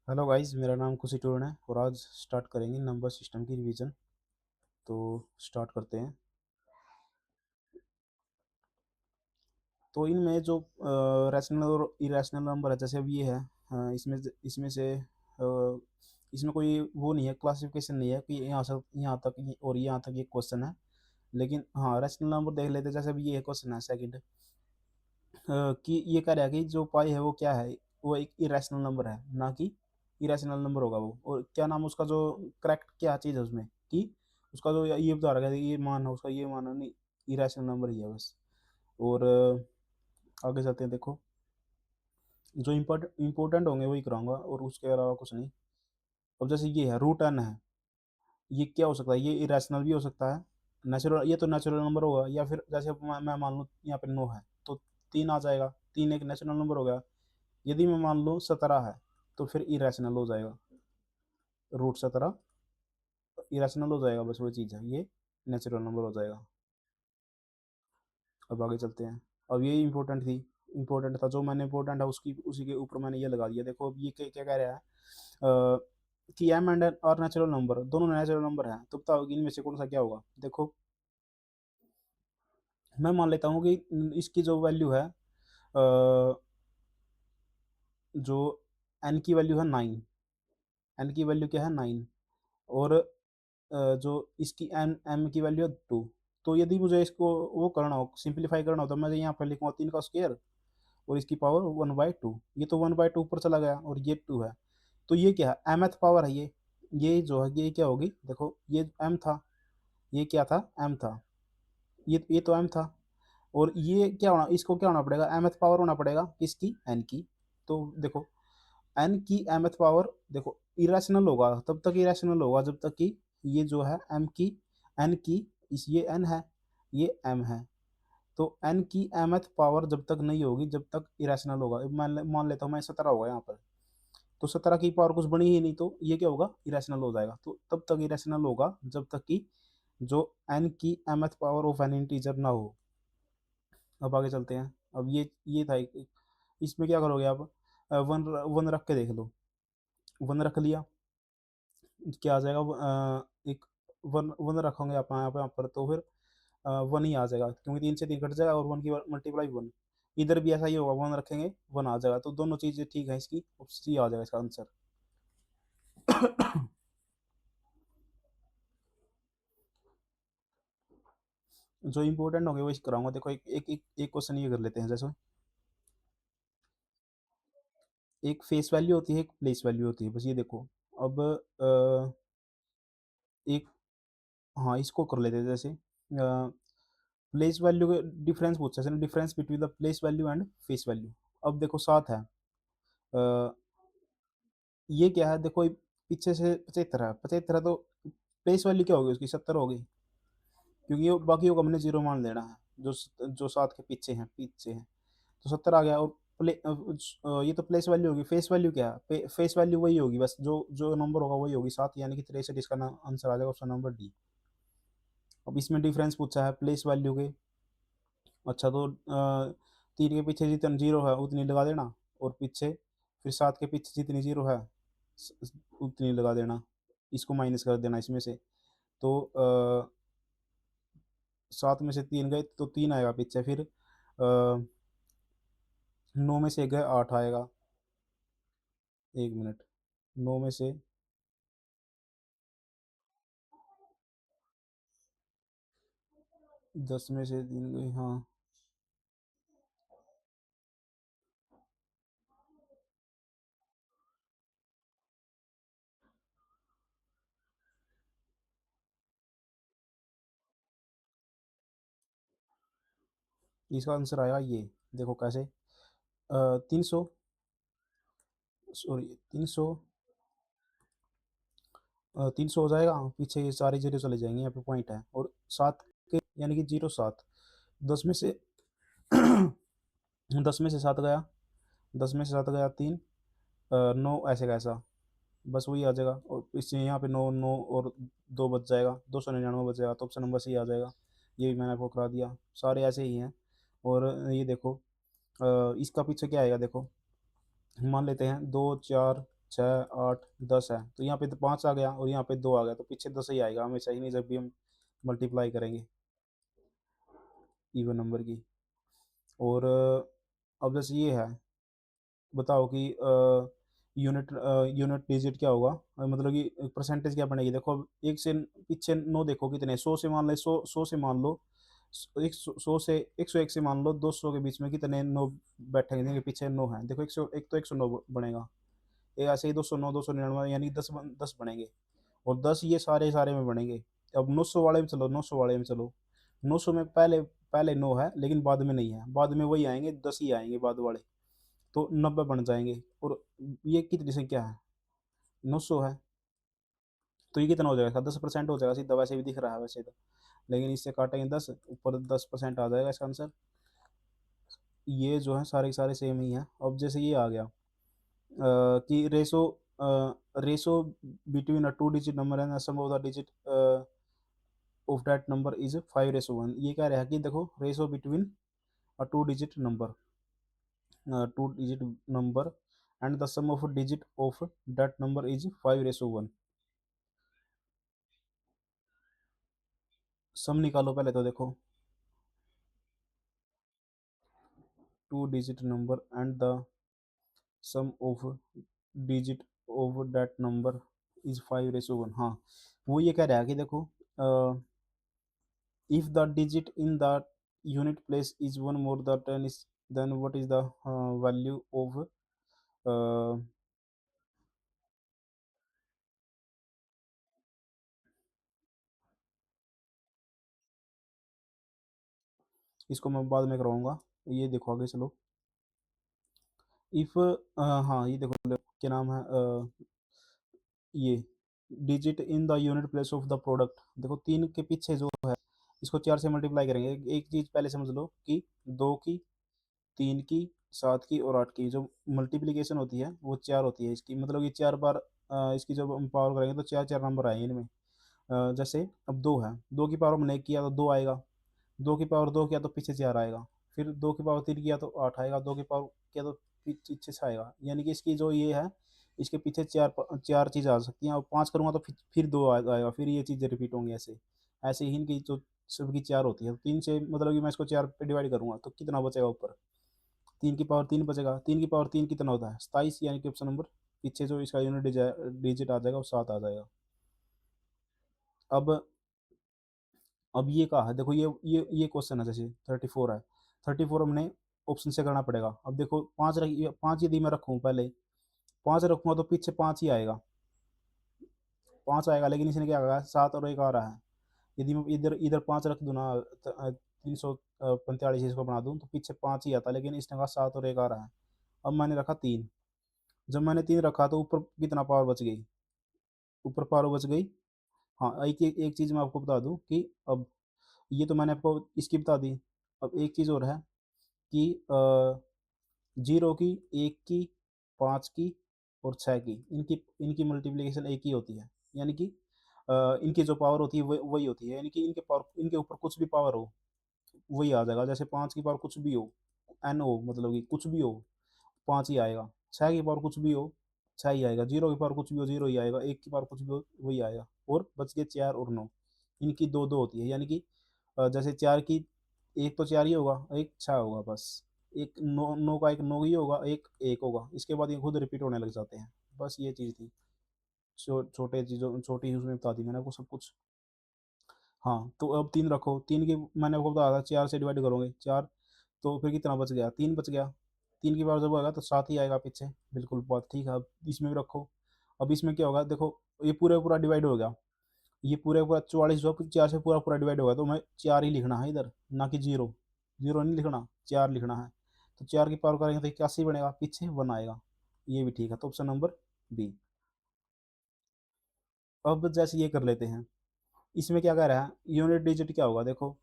Hello guys, मेरा नाम खुशी टूरण है और आज स्टार्ट करेंगे नंबर सिस्टम की रिवीजन। तो स्टार्ट करते हैं। तो इनमें जो रैशनल और इरेशनल नंबर है, जैसे अब ये है। इसमें इसमें से इसमें कोई वो नहीं है, क्लासिफिकेशन नहीं है कि यहाँ तक और यहाँ तक ये क्वेश्चन है। लेकिन हाँ, रैशनल नंबर देख लेते हैं। जैसे अब ये क्वेश्चन है सेकंड, कि ये कह रहा है कि जो पाई है वो क्या है। वो एक इरेशनल नंबर है, ना कि इरेशनल नंबर होगा वो। और क्या नाम उसका, जो करेक्ट क्या चीज़ है उसमें, कि उसका जो ये बता रहा है कि ये मान है उसका, ये मान है नहीं, इरेशनल नंबर ही है बस। और आगे चलते हैं। देखो, जो इम्पोर्टेंट होंगे वही कराऊंगा और उसके अलावा कुछ नहीं। अब जैसे ये है रूट एन है, ये क्या हो सकता है, ये इरेशनल भी हो सकता है। नेचुरल, ये तो नेचुरल नंबर होगा। या फिर जैसे अब मैं मान लूँ यहाँ पे 9 है, तो 3 आ जाएगा। 3 एक नेचुरल नंबर हो गया। यदि मैं मान लूँ 17 है, तो फिर इरेशनल हो जाएगा। रूट 17 इरेशनल हो जाएगा, बस वो चीज़ है, ये नेचुरल नंबर हो जाएगा। अब आगे चलते हैं। अब ये इंपॉर्टेंट थी, इंपॉर्टेंट था जो मैंने, इंपॉर्टेंट है उसकी, उसी के ऊपर मैंने ये लगा दिया। देखो अब ये क्या क्या कह रहा है, कि एम एंड एन और नेचुरल नंबर, दोनों नेचुरल नंबर हैं। तो बताओ कि इनमें से कौन सा क्या होगा। देखो, मैं मान लेता हूँ कि इसकी जो वैल्यू है, जो एन की वैल्यू है 9। एन की वैल्यू क्या है, 9। और जो इसकी एन एम की वैल्यू है 2। तो यदि मुझे इसको वो करना हो, सिंप्लीफाई करना हो, तो मैं यहाँ पर लिखूंगा 3 का स्क्वायर और इसकी पावर 1/2। ये तो 1/2 ऊपर चला गया और ये 2 है। तो ये क्या है, mth पावर है ये जो है, ये क्या होगी। देखो, ये m था, ये क्या था, m था। ये तो m था। और ये क्या होना, इसको क्या होना पड़ेगा, mth पावर होना पड़ेगा किसकी, n की। तो देखो, n की mth पावर, देखो इरेशनल होगा तब तक, इरेशनल होगा जब तक कि ये जो है m की, n की, इस ये n है, ये m है। तो n की mth पावर जब तक नहीं होगी, जब तक इरेशनल होगा। अब मान लेता हूँ मैं 17 होगा यहाँ पर। तो 17 की पावर कुछ बनी ही नहीं, तो ये क्या होगा, इरेशनल हो जाएगा। तो तब तक इरेशनल होगा जब तक कि जो n की mth power of N integer ना हो। अब आगे चलते हैं। अब ये था इसमें क्या करोगे आप, वन वन रख के देख लो। वन रख लिया, क्या आ जाएगा, एक वन वन रखोगे आप यहाँ पर, तो फिर वन ही आ जाएगा, क्योंकि 3 से 3 कट जाएगा और वन की मल्टीप्लाई 1। इधर भी ऐसा ही होगा, वन रखेंगे 1 आ जाएगा। तो दोनों चीज़ें ठीक है इसकी, सी आ जाएगा इसका आंसर। जो इंपॉर्टेंट होंगे वो इस कराऊंगा। देखो, एक क्वेश्चन ये कर लेते हैं। जैसे एक फेस वैल्यू होती है, एक प्लेस वैल्यू होती है, बस ये देखो। अब एक, हाँ इसको कर लेते हैं। जैसे प्लेस वैल्यू के डिफरेंस पूछा है, difference between the place value and face value. अब देखो 7 है, अ, ये क्या है, देखो पीछे से 75 है, 75 है, तो प्लेस वैल्यू क्या होगी उसकी, 70 होगी। क्योंकि ये बाकी को हमने जीरो मान लेना है, जो जो 7 के पीछे हैं। तो 70 आ गया। और ये तो प्लेस वैल्यू होगी। फेस वैल्यू क्या है, फेस वैल्यू वही होगी, बस जो जो नंबर होगा वही होगी, 7, यानी कि 63। इसका आंसर आ जाएगा ऑप्शन नंबर डी। अब इसमें डिफरेंस पूछा है प्लेस वैल्यू के। अच्छा, तो 3 के पीछे जितनी जीरो है उतनी लगा देना, और पीछे फिर 7 के पीछे जितनी जीरो है उतनी लगा देना। इसको माइनस कर देना इसमें से। तो 7 में से 3 गए तो 3 आएगा पीछे। फिर 9 में से 1 गए, 8 आएगा। 1 मिनट, 9 में से 10 में से 3 गए, हाँ। इसका आंसर आएगा ये। देखो कैसे, 300, सॉरी 300, 300 हो जाएगा। पीछे ये सारी जीरो चले जाएंगे, यहाँ पे पॉइंट है। और 7 के, यानी कि 07। 10 में से 10 में से 7 गया, 10 में से 7 गया 3, 9 ऐसे कैसा, बस वही आ जाएगा। और इससे यहाँ पे 9 9 और 2 बच जाएगा, 299 बच जाएगा। तो ऑप्शन नंबर सी आ जाएगा। ये भी मैंने आपको करा दिया, सारे ऐसे ही हैं। और ये देखो, इसका पीछे क्या आएगा। देखो, मान लेते हैं 2 4 छः, आठ, 10 है, तो यहाँ पे तो 5 आ गया और यहाँ पे 2 आ गया, तो पीछे 10 ही आएगा हमेशा ही, नहीं जब भी हम मल्टीप्लाई करेंगे इवन नंबर की। और अब जैसे ये है, बताओ कि यूनिट यूनिट डिजिट क्या होगा, मतलब कि परसेंटेज क्या बनेगी। देखो अब एक से पीछे 9 देखो कितने, 100 से मान लो, 100 से मान लो, एक सौ से 101 से मान लो, 200 के बीच में कितने 9 बैठेंगे, जिनके पीछे 9 है। देखो 101 तो 109 बनेगा, ये ऐसे ही 209, 299, यानी 10 बनेंगे। और 10 ये सारे सारे में बनेंगे। अब 900 वाले में चलो, 900 वाले में चलो, 900 में पहले पहले 9 है लेकिन बाद में नहीं है, बाद में वही आएंगे, 10 ही आएंगे बाद वाले, तो 90 बन जाएंगे। और ये कितनी संख्या है, 900 है, तो ये कितना हो जाएगा, 10% हो जाएगा सीधा, वैसे भी दिख रहा है वैसे तो, लेकिन इससे काटेंगे 10, ऊपर 10% आ जाएगा इसका आंसर। ये जो है सारे के सारे सेम ही है। अब जैसे ये आ गया कि ratio between a two digit number and sum of the digit of that number is 5:1। ये कह रहा है कि देखो ratio between a two digit number and the sum of digit of that number is 5:1। Sum निकालो पहले तो देखो, two digit number and the sum of digit of that number is 5:1। हाँ, वो ये कह रहा है कि देखो if the digit in the unit place is one more than 10 is, then what is the value of uh, इसको मैं बाद में कराऊंगा, ये देखो आगे चलो। इफ हाँ ये देखो क्या नाम है, ये digit in the unit place of the product, देखो 3 के पीछे जो है, इसको 4 से मल्टीप्लाई करेंगे। एक चीज पहले समझ लो कि 2 की, 3 की, 7 की और 8 की जो मल्टीप्लीकेशन होती है वो 4 होती है इसकी, मतलब ये 4 बार इसकी जब हम पावर करेंगे तो 4 4 नंबर आएंगे इनमें। जैसे अब 2 है, 2 की पावर हमने 1 किया तो 2 आएगा, 2 की पावर 2 किया तो पीछे 4 आएगा, फिर 2 की पावर 3 किया तो 8 आएगा, 2 की पावर किया तो पीछे 6 आएगा। यानी कि इसकी जो ये है, इसके पीछे चार चीज़ आ सकती हैं, और 5 करूँगा तो फिर 2 आएगा, फिर ये चीज़ें रिपीट होंगी ऐसे। ऐसे ही इनकी जो सबकी 4 होती है, तो 3 से मतलब कि मैं इसको 4 पे डिवाइड करूँगा तो कितना बचेगा ऊपर, 3 की पावर 3 बचेगा, 3 की पावर 3 कितना होता है, 27, यानी कि ऑप्शन नंबर पीछे जो इसका यूनिट डिजिट आ जाएगा वो 7 आ जाएगा। अब अब ये कहा है, देखो ये क्वेश्चन है, जैसे 34 है, 34 हमने ऑप्शन से करना पड़ेगा। अब देखो 5 यदि मैं रखूँ पहले, 5 रखूँगा तो पीछे 5 ही आएगा, 5 आएगा, लेकिन इसने क्या कहा, 7 और 1 आ रहा है। यदि मैं इधर इधर 5 रख दूँ ना, 345 इसको बना दूँ तो पीछे 5 ही आता, लेकिन इसने कहा 7 और 1 आ रहा है। अब मैंने रखा 3, जब मैंने 3 रखा तो ऊपर कितना पावर बच गई, ऊपर पावर बच गई। हाँ, एक चीज़ मैं आपको बता दूँ कि अब ये तो मैंने आपको इसकी बता दी। अब एक चीज़ और है कि 0 की, 1 की, 5 की और 6 की, इनकी इनकी मल्टीप्लिकेशन एक ही होती है। यानी कि इनकी जो पावर होती है वही होती है, यानी कि इनके ऊपर कुछ भी पावर हो वही आ जाएगा। जैसे 5 की पावर कुछ भी हो, एन हो, मतलब कि कुछ भी हो, 5 ही आएगा। 6 की पावर कुछ भी हो, 6 ही आएगा। 0 की पावर कुछ भी हो, 0 ही आएगा। 1 की पावर कुछ भी हो, वही आएगा। और बच गए 4 और 9, इनकी 2 2 होती है। यानी कि जैसे 4 की, एक तो 4 ही होगा, एक 6 होगा बस। एक 9, 9 का एक 9 ही होगा, एक 1 होगा। इसके बाद ये खुद रिपीट होने लग जाते हैं। बस ये चीज़ थी। छोटे चीज़ों, छोटी उसमें बता दी मैंने आपको सब कुछ। हाँ, तो अब 3 रखो, 3 की मैंने आपको बताया था 4 से डिवाइड करोगे 4, तो फिर कितना बच गया, 3 बच गया। 3 की पावर जब आएगा तो 7 ही आएगा पीछे, बिल्कुल बात ठीक है। अब इसमें भी रखो। अब इसमें क्या होगा, देखो ये पूरा पूरा डिवाइड हो गया, ये पूरा पूरा 44 जो 4 से पूरा पूरा डिवाइड होगा, तो मैं 4 ही लिखना है इधर, ना कि 0। 0 नहीं लिखना, 4 लिखना है। तो 4 की पावर करेंगे तो 81 बनेगा, पीछे 1 आएगा। ये भी ठीक है, तो ऑप्शन नंबर बी। अब जैसे ये कर लेते हैं, इसमें क्या कह रहा है, यूनिट डिजिट क्या होगा, देखो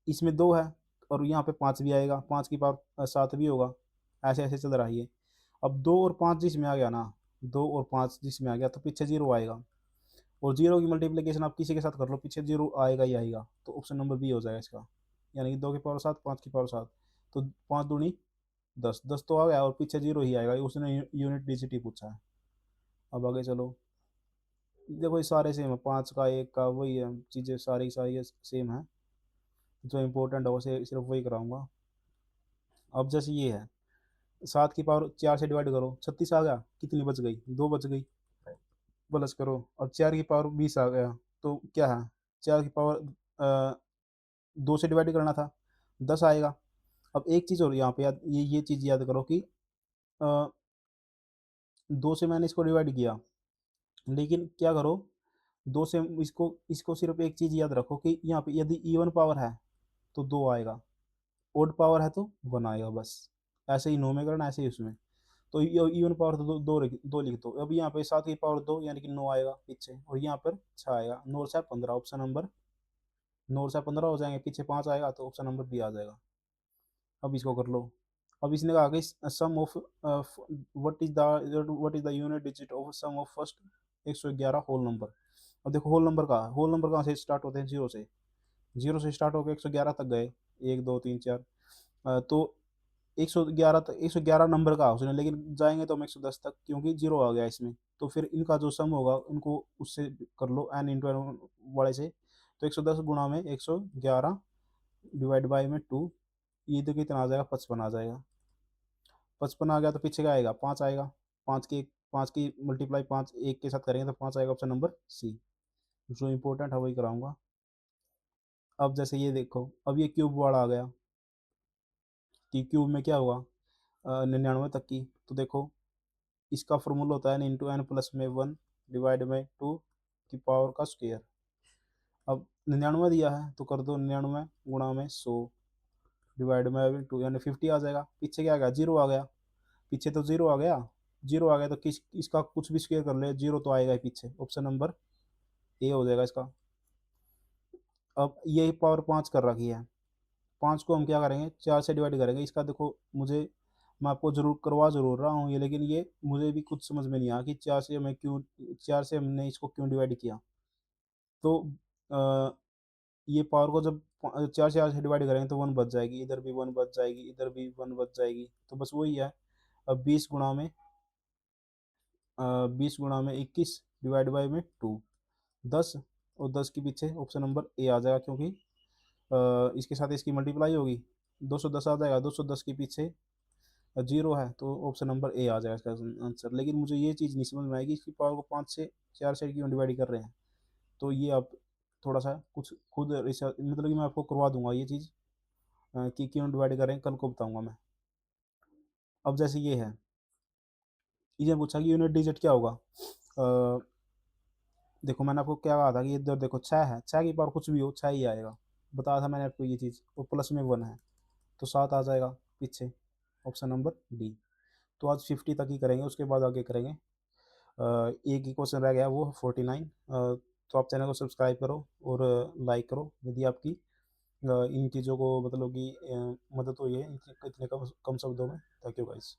इसमें 2 है और यहाँ पे 5 भी आएगा, 5 की पावर 7 भी होगा। ऐसे ऐसे चल रहा है ये। अब 2 और 5 जिसमें आ गया ना, 2 और 5 जिसमें आ गया तो पीछे 0 आएगा। और 0 की मल्टीप्लिकेशन आप किसी के साथ कर लो, पीछे 0 आएगा ही आएगा, तो ऑप्शन नंबर बी हो जाएगा इसका। यानी कि 2 की पावर 7, 5 की पावर 7, तो 5 दूनी 10, 10 तो आ गया और पीछे 0 ही आएगा, उसने यूनिट डिजिट ही पूछा है। अब आगे चलो, देखो ये सारे सेम है, 5 का 1 का वही है, चीज़ें सारी की सारी सेम है। जो इम्पोर्टेंट है उसे सिर्फ वही कराऊंगा। अब जैसे ये है, 7 की पावर 4 से डिवाइड करो, 36 आ गया, कितनी बच गई, 2 बच गई। प्लस करो, अब 4 की पावर 20 आ गया, तो क्या है, 4 की पावर 2 से डिवाइड करना था, 10 आएगा। अब एक चीज़ और यहाँ पे याद, ये चीज़ याद करो कि अ, 2 से मैंने इसको डिवाइड किया, लेकिन क्या करो, 2 से इसको इसको सिर्फ एक चीज़ याद रखो कि यहाँ पे यदि इवन पावर है तो 2 आएगा, ओड पावर है तो 1 आएगा बस। ऐसे ही नो में करना, ऐसे ही उसमें। तो इवन पावर तो दो लिख दो। अब यहाँ पे 7 की पावर 2 यानी कि 9 आएगा पीछे, और यहाँ पर 6 आएगा, 9 और 6 15, ऑप्शन नंबर 9 और 6 15 हो जाएंगे, पीछे 5 आएगा तो ऑप्शन नंबर बी आ जाएगा। अब इसको कर लो। अब इसने कहा कि sum of what is the unit digit of sum of first 111 whole number. अब देखो होल नंबर कहाँ से स्टार्ट होते हैं, जीरो से। जीरो से स्टार्ट होकर 111 तक गए, 1 2 3 4। तो 111 तक, 111 नंबर का उसने, लेकिन जाएंगे तो हम 110 तक, क्योंकि जीरो आ गया इसमें। तो फिर इनका जो सम होगा इनको उससे कर लो, एन इंटू एन वाले से। तो 110 गुणा में 111 डिवाइड बाई में 2, ये तो कितना आ जाएगा, 55 आ जाएगा। 55 आ गया तो पीछे क्या आएगा, 5 आएगा। 5 की मल्टीप्लाई 5 1 के साथ करेंगे तो 5 आएगा, ऑप्शन नंबर सी। जो इंपॉर्टेंट है वही कराऊंगा। अब जैसे ये देखो, अब ये क्यूब वाला आ गया कि क्यूब में क्या होगा, 99 तक की। तो देखो, इसका फॉर्मूला होता है एन इंटू एन प्लस में 1 डिवाइड में 2 की पावर का स्क्वायर। अब 99 दिया है तो कर दो 99 गुणा में 100 डिवाइड में 2, यानी 50 आ जाएगा। पीछे क्या आ गया, जीरो आ गया। पीछे तो जीरो आ गया, जीरो आ गया तो किस इसका कुछ भी स्क्वायर कर ले, जीरो तो आएगा ही पीछे, ऑप्शन नंबर ए हो जाएगा इसका। अब ये पावर 5 कर रखी है, 5 को हम क्या करेंगे, 4 से डिवाइड करेंगे। इसका देखो, मुझे, मैं आपको जरूर करवा जरूर रहा हूँ ये, लेकिन ये मुझे भी कुछ समझ में नहीं आया कि 4 से हमने इसको क्यों डिवाइड किया। तो अ, ये पावर को जब 4 से डिवाइड करेंगे तो 1 बच जाएगी, इधर भी 1 बच जाएगी, इधर भी 1 बच जाएगी, तो बस वही है। अब 20 गुणा में 21 डिवाइड बाई में 2, 10, और 10 के पीछे ऑप्शन नंबर ए आ जाएगा, क्योंकि इसके साथ इसकी मल्टीप्लाई होगी, 210 आ जाएगा। 210 के पीछे जीरो है तो ऑप्शन नंबर ए आ जाएगा इसका आंसर। लेकिन मुझे ये चीज़ नहीं समझ में आएगी, इसकी पावर को 5 से 4 से क्यों डिवाइड कर रहे हैं। तो ये आप थोड़ा सा कुछ खुद रिसर्च, मतलब कि मैं आपको करवा दूंगा ये चीज़, कि क्यों डिवाइड करें, कल को बताऊंगा मैं। अब जैसे ये है, इसे पूछा कि यूनिट डिजिट क्या होगा। अ, देखो मैंने आपको क्या कहा था कि इधर देखो 6 है, 6 की पावर कुछ भी हो 6 ही आएगा, बताया था मैंने आपको ये चीज़। और प्लस में 1 है तो 7 आ जाएगा पीछे, ऑप्शन नंबर डी। तो आज 50 तक ही करेंगे, उसके बाद आगे करेंगे। एक ही क्वेश्चन रह गया, वो 49। तो आप चैनल को सब्सक्राइब करो और लाइक करो, यदि आपकी इन चीज़ों को मतलब कि मदद हुई है इतने कम कम शब्दों में। Thank you guys.